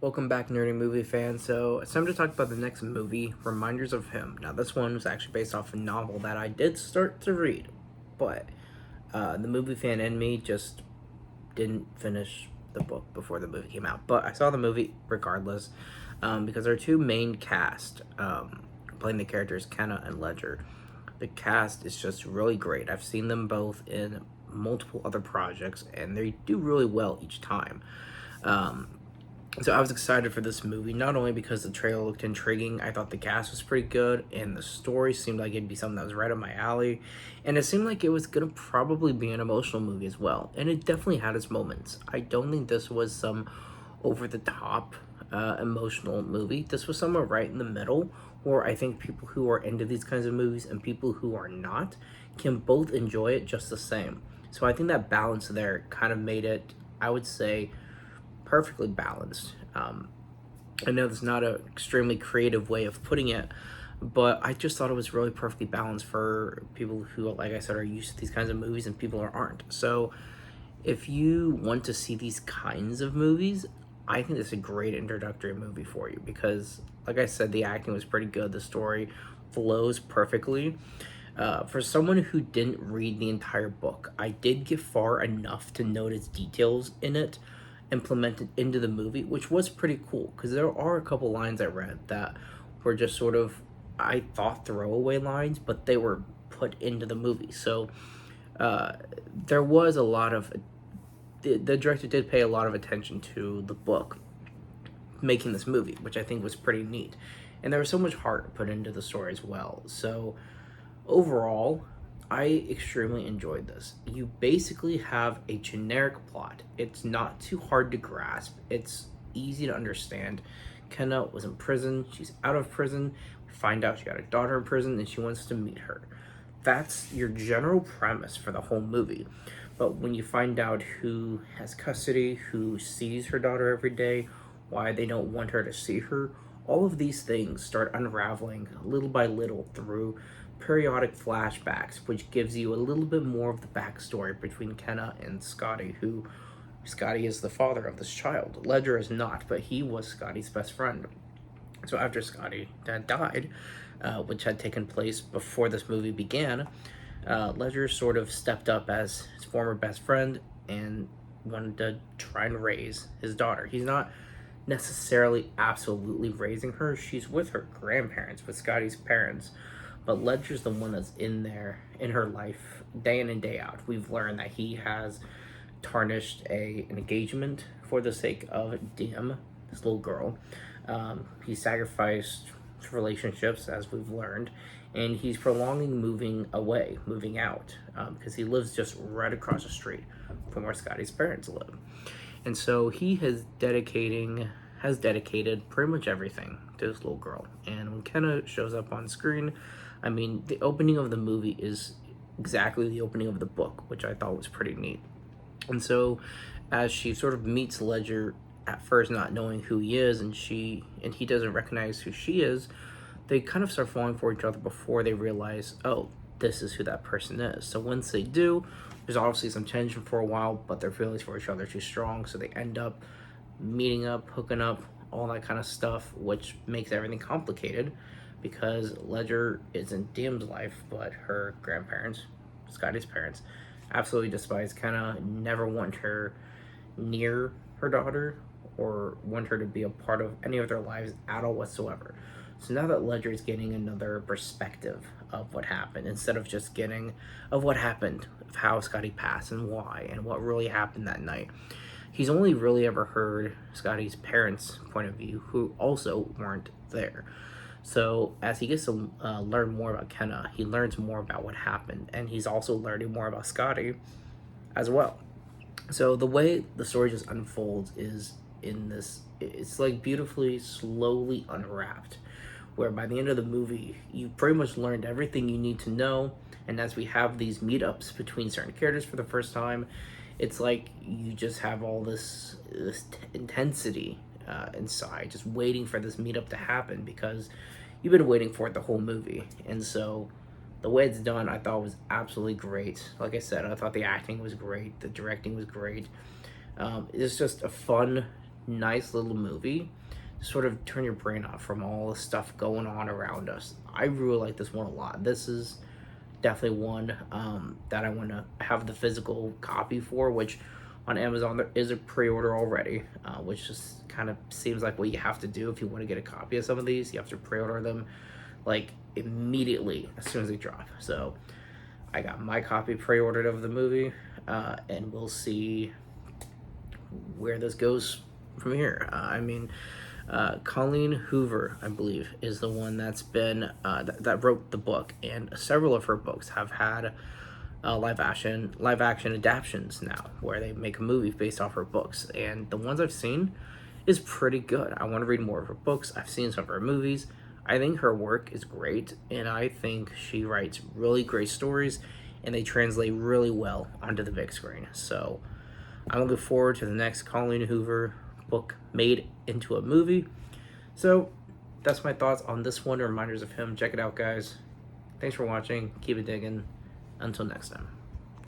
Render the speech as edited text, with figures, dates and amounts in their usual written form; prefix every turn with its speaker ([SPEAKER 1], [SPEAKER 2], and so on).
[SPEAKER 1] Welcome back, nerdy movie fans. So it's time to talk about the next movie, Reminders of Him. Now, this one was actually based off a novel that I did start to read, but the movie fan in me just didn't finish the book before the movie came out. But I saw the movie regardless, because there are two main cast playing the characters, Kenna and Ledger. The cast is just really great. I've seen them both in multiple other projects, and they do really well each time. Um, so I was excited for this movie, not only because the trailer looked intriguing, I thought the cast was pretty good, and the story seemed like it'd be something that was right up my alley, and it seemed like it was gonna probably be an emotional movie as well, and it definitely had its moments. I don't think this was some over-the-top emotional movie. This was somewhere right in the middle, where I think people who are into these kinds of movies and people who are not can both enjoy it just the same. So I think that balance there kind of made it, I would say, perfectly balanced. I know that's not an extremely creative way of putting it, but I just thought it was really perfectly balanced for people who, like I said, are used to these kinds of movies and people who aren't. So if you want to see these kinds of movies, I think it's a great introductory movie for you because, like I said, the acting was pretty good. The story flows perfectly. For someone who didn't read the entire book, I did get far enough to notice details in it implemented into the movie, which was pretty cool because there are a couple lines I read that were just sort of, I thought, throwaway lines, but they were put into the movie. So uh, there was a lot of, the director did pay a lot of attention to the book making this movie, which I think was pretty neat. And there was so much heart put into the story as well. So overall, I extremely enjoyed this. You basically have a generic plot. It's not too hard to grasp. It's easy to understand. Kenna was in prison. She's out of prison. We find out she got a daughter in prison and she wants to meet her. That's your general premise for the whole movie. But when you find out who has custody, who sees her daughter every day, why they don't want her to see her, all of these things start unraveling little by little through periodic flashbacks, which gives you a little bit more of the backstory between Kenna and Scotty, who Scotty is the father of this child. Ledger is not, but he was Scotty's best friend. So after Scotty had died, which had taken place before this movie began, Ledger sort of stepped up as his former best friend and wanted to try and raise his daughter. He's not necessarily absolutely raising her. She's with her grandparents, with Scotty's parents, but Ledger's the one that's in there in her life day in and day out. We've learned that he has tarnished an engagement for the sake of Dim, this little girl. He sacrificed relationships, as we've learned, and he's prolonging moving away, moving out, because he lives just right across the street from where Scotty's parents live. And so he has dedicated pretty much everything to this little girl. And when Kenna shows up on screen, I mean, the opening of the movie is exactly the opening of the book, which I thought was pretty neat. And so as she sort of meets Ledger, at first not knowing who he is, and he doesn't recognize who she is, they kind of start falling for each other before they realize, oh, this is who that person is. So once they do, there's obviously some tension for a while, but their feelings for each other are too strong, so they end up meeting up, hooking up, all that kind of stuff, which makes everything complicated because Ledger is in Dim's life, but her grandparents, Scotty's parents, absolutely despise Kenna, never want her near her daughter or want her to be a part of any of their lives at all whatsoever. So now that Ledger is getting another perspective of what happened, instead of just getting of what happened, of how Scotty passed and why, and what really happened that night, he's only really ever heard Scotty's parents' point of view, who also weren't there. So as he gets to learn more about Kenna, he learns more about what happened, and he's also learning more about Scotty as well. So the way the story just unfolds is in this, it's like beautifully, slowly unwrapped, where by the end of the movie, you pretty much learned everything you need to know. And as we have these meetups between certain characters for the first time, it's like you just have all this intensity inside, just waiting for this meetup to happen because you've been waiting for it the whole movie. And so the way it's done, I thought was absolutely great. Like I said, I thought the acting was great, the directing was great. It's just a fun nice little movie to sort of turn your brain off from all the stuff going on around us. I really like this one a lot. This is definitely one that I want to have the physical copy for, which on Amazon there is a pre-order already, which just kind of seems like what you have to do if you want to get a copy of some of these. You have to pre-order them like immediately as soon as they drop. So I got my copy pre-ordered of the movie, and we'll see where this goes from here. Colleen Hoover, I believe, is the one that's been that wrote the book, and several of her books have had live action adaptations now, where they make a movie based off her books. And the ones I've seen is pretty good. I want to read more of her books. I've seen some of her movies. I think her work is great, and I think she writes really great stories, and they translate really well onto the big screen. So I'm looking forward to the next Colleen Hoover book made into a movie. So that's my thoughts on this one, Reminders of Him. Check it out, guys. Thanks for watching. Keep it digging. Until next time.